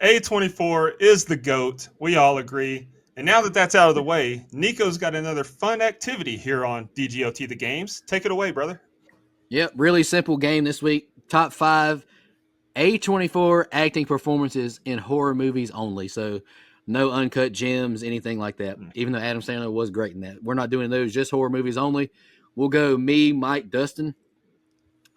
A24 is the GOAT. We all agree. And now that that's out of the way, Nico's got another fun activity here on DGOT The Games. Take it away, brother. Yep, really simple game this week. Top 5 A24 acting performances in horror movies only. So no uncut gems, anything like that. Even though Adam Sandler was great in that. We're not doing those, just horror movies only. We'll go me, Mike, Dustin.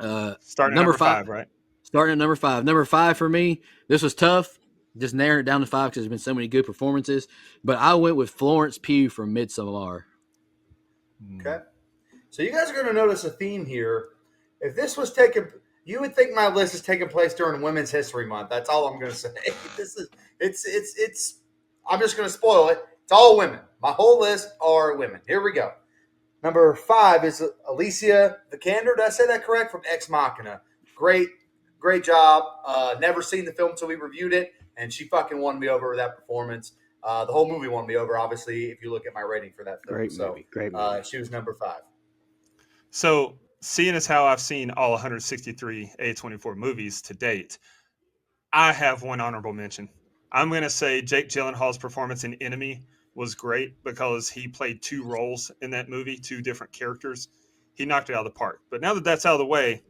Starting at Number number 5. 5, right? Starting at number 5. Number 5 for me, this was tough. Just narrowing it down to 5 because there's been so many good performances. But I went with Florence Pugh from Midsommar. Okay. So you guys are going to notice a theme here. If this was taken, you would think my list is taking place during Women's History Month. That's all I'm going to say. It's. I'm just going to spoil it. It's all women. My whole list are women. Here we go. Number 5 is Alicia Vikander. Did I say that correct? From Ex Machina. Great job. Never seen the film until we reviewed it, and she fucking won me over with that performance. The whole movie won me over, obviously, if you look at my rating for that film. Great movie. She was number 5. So, seeing as how I've seen all 163 A24 movies to date, I have one honorable mention. I'm going to say Jake Gyllenhaal's performance in Enemy was great because he played 2 roles in that movie, 2 different characters. He knocked it out of the park. But now that that's out of the way,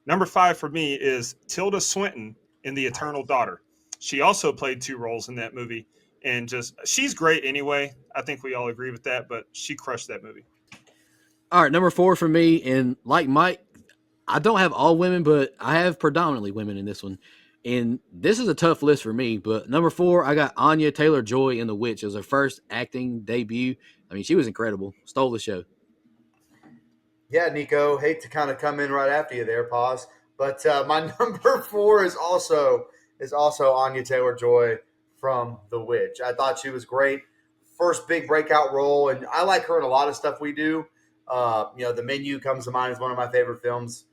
number 5 for me is Tilda Swinton in The Eternal Daughter. She also played 2 roles in that movie, and she's great anyway. I think we all agree with that, but she crushed that movie. All right, number 4 for me, and like Mike, I don't have all women, but I have predominantly women in this one. And this is a tough list for me, but number 4, I got Anya Taylor-Joy in The Witch. It was her first acting debut. I mean, she was incredible. Stole the show. Yeah, Nico, hate to kind of come in right after you there, pause. But my number 4 is also Anya Taylor-Joy from The Witch. I thought she was great. First big breakout role, and I like her in a lot of stuff we do. The Menu comes to mind as one of my favorite films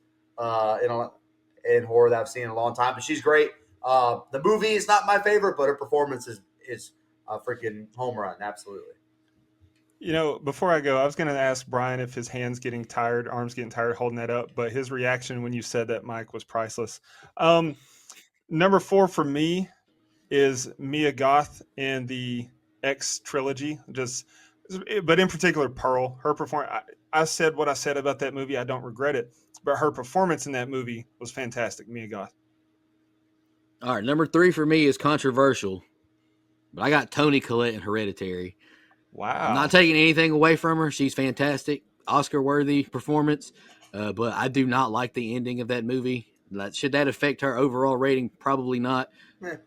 in horror that I've seen in a long time. But she's great. The movie is not my favorite, but her performance is a freaking home run. Absolutely. Before I go, I was going to ask Brian if his arms getting tired holding that up, but his reaction when you said that, Mike, was priceless. Number 4 for me is Mia Goth in the X trilogy. But in particular, Pearl. Her performance. I said what I said about that movie. I don't regret it, but her performance in that movie was fantastic. Mia Goth. All right, number 3 for me is controversial, but I got Toni Collette in Hereditary. Wow. I'm not taking anything away from her. She's fantastic. Oscar-worthy performance, but I do not like the ending of that movie. Should that affect her overall rating? Probably not.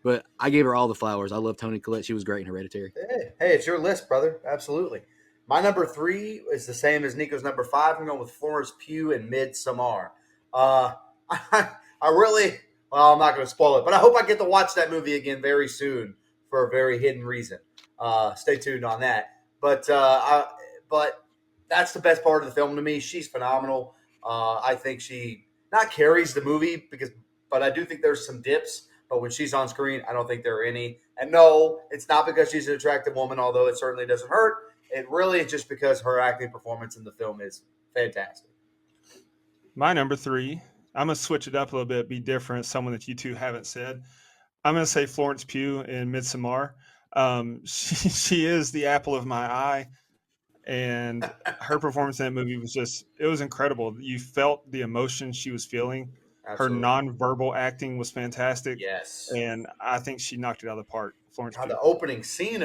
But I gave her all the flowers. I love Toni Collette. She was great in Hereditary. Hey, it's your list, brother. Absolutely. My number 3 is the same as Nico's number 5. I'm going with Florence Pugh in Midsommar. I'm not going to spoil it, but I hope I get to watch that movie again very soon for a very hidden reason. Stay tuned on that. But that's the best part of the film to me. She's phenomenal. I think she not carries the movie but I do think there's some dips. But when she's on screen, I don't think there are any. And no, it's not because she's an attractive woman, although it certainly doesn't hurt. It really is just because her acting performance in the film is fantastic. My number 3, I'm going to switch it up a little bit, be different, someone that you two haven't said. I'm going to say Florence Pugh in Midsommar. She is the apple of my eye, and her performance in that movie was incredible. You felt the emotion she was feeling. Absolutely. Her nonverbal acting was fantastic. Yes. And I think she knocked it out of the park. Florence Pugh. The opening scene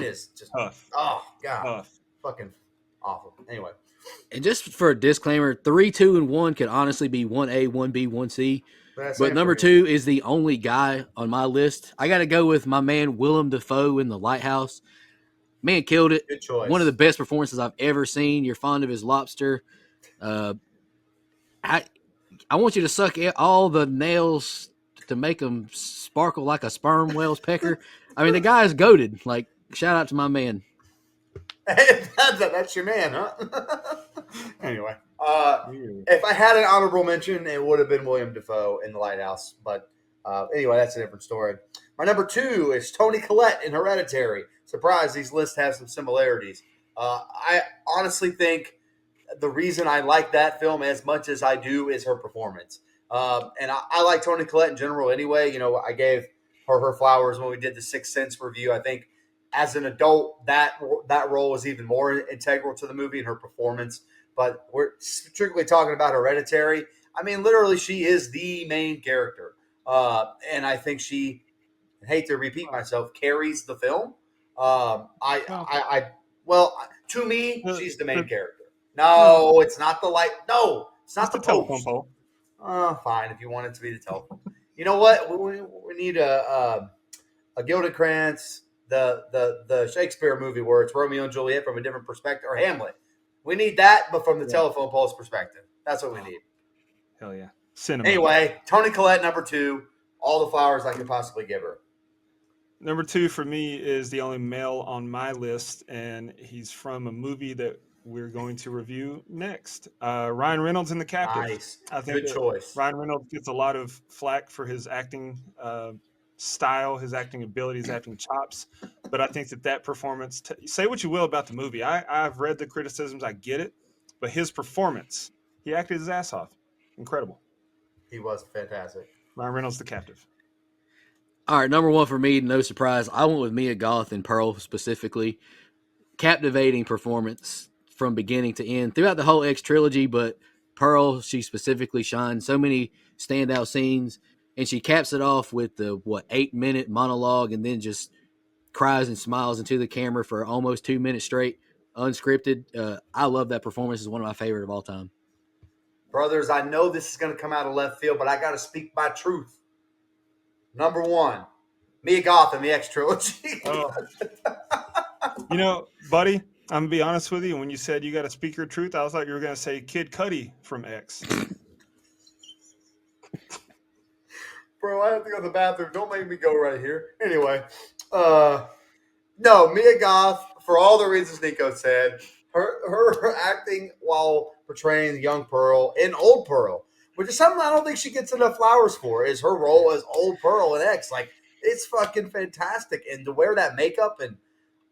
is just tough. Oh, God. Tough. Fucking awful. Anyway. And just for a disclaimer, 3, 2, and 1 could honestly be 1A, 1B, 1C. But number 2 is the only guy on my list. I got to go with my man Willem Dafoe in The Lighthouse. Man killed it. Good choice. One of the best performances I've ever seen. You're fond of his lobster. I want you to suck all the nails to make them sparkle like a sperm whale's pecker. I mean, the guy is goated. Like, shout out to my man. That's your man, huh? Anyway, if I had an honorable mention, it would have been William Dafoe in The Lighthouse. But anyway, that's a different story. My number 2 is Toni Collette in Hereditary. Surprise, these lists have some similarities. I honestly think the reason I like that film as much as I do is her performance. And I like Toni Collette in general anyway. I gave her flowers when we did the Sixth Sense review. I think as an adult, that role is even more integral to the movie and her performance. But we're strictly talking about Hereditary. I mean, literally, she is the main character, and I think she, I hate to repeat myself, carries the film. Well, Well, to me, the, she's the main the, character. no, No, it's not the light. No, it's it's not the the telephone post. pole. Fine, if you want it to be the telephone. You know what? We need a Gilded Krantz, the Shakespeare movie where it's Romeo and Juliet from a different perspective, or Hamlet. We need that, but from the Yeah. telephone pole's perspective. That's what we Oh, need. hell yeah. Cinema. Anyway, Toni Collette, number 2, all the flowers I could possibly give her. Number 2 for me is the only male on my list, and he's from a movie that we're going to review next. Ryan Reynolds in The Captive. Nice. I think Good that choice. Ryan Reynolds gets a lot of flack for his acting style, his acting ability, his acting chops. But I think that performance, say what you will about the movie. I've read the criticisms, I get it. But his performance, he acted his ass off. Incredible. He was fantastic. Ryan Reynolds, The Captive. All right, number 1 for me, no surprise. I went with Mia Goth and Pearl specifically. Captivating performance from beginning to end throughout the whole X trilogy, but Pearl, she specifically shines. So many standout scenes, and she caps it off with the 8-minute monologue, and then just cries and smiles into the camera for almost 2 minutes straight, unscripted. I love that performance. It's one of my favorite of all time. Brothers, I know this is going to come out of left field, but I got to speak my truth. Number 1, Mia Goth in the X trilogy. Oh, buddy, I'm gonna be honest with you. When you said you got to speak your truth, I thought you were gonna say Kid Cudi from X. Bro, I have to go to the bathroom. Don't make me go right here. Anyway, no, Mia Goth, for all the reasons Nico said, her acting while portraying young Pearl and old Pearl, which is something I don't think she gets enough flowers for, is her role as old Pearl in X. Like, it's fucking fantastic. And to wear that makeup and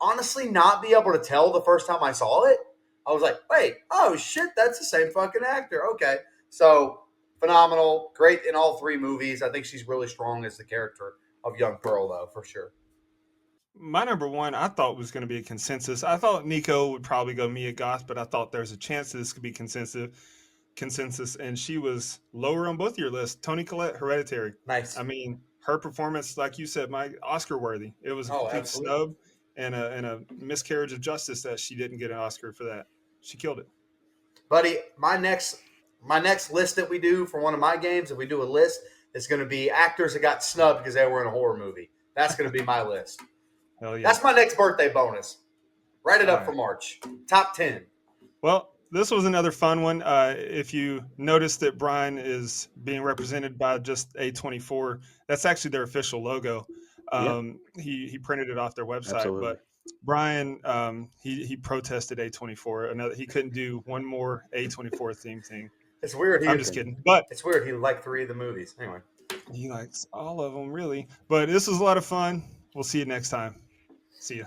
honestly not be able to tell the first time I saw it, I was like, wait, oh shit, that's the same fucking actor. Okay. So phenomenal, great in all 3 movies. I think she's really strong as the character of young Pearl, though, for sure. My number 1, I thought was gonna be a consensus. I thought Nico would probably go Mia Goth, but I thought there's a chance that this could be consensus, and she was lower on both your lists. Toni Collette, Hereditary. Nice. I mean, her performance, like you said, my Oscar worthy. It was a Oh, complete absolutely. snub and a miscarriage of justice that she didn't get an Oscar for that. She killed it. Buddy, my next list that we do for one of my games, if we do a list, is going to be actors that got snubbed because they were in a horror movie. That's going to be my list. Hell yeah! That's my next birthday bonus. Write it All up for right. March. Top 10. Well, this was another fun one. If you notice that Brian is being represented by just A24, that's actually their official logo. Yeah, He printed it off their website, absolutely. but Brian he protested A24. Another he couldn't do one more A24 theme thing. It's weird. I'm just kidding, but It's weird. He liked 3 of the movies. Anyway. he likes all of them really. But this was a lot of fun. We'll see you next time. See ya.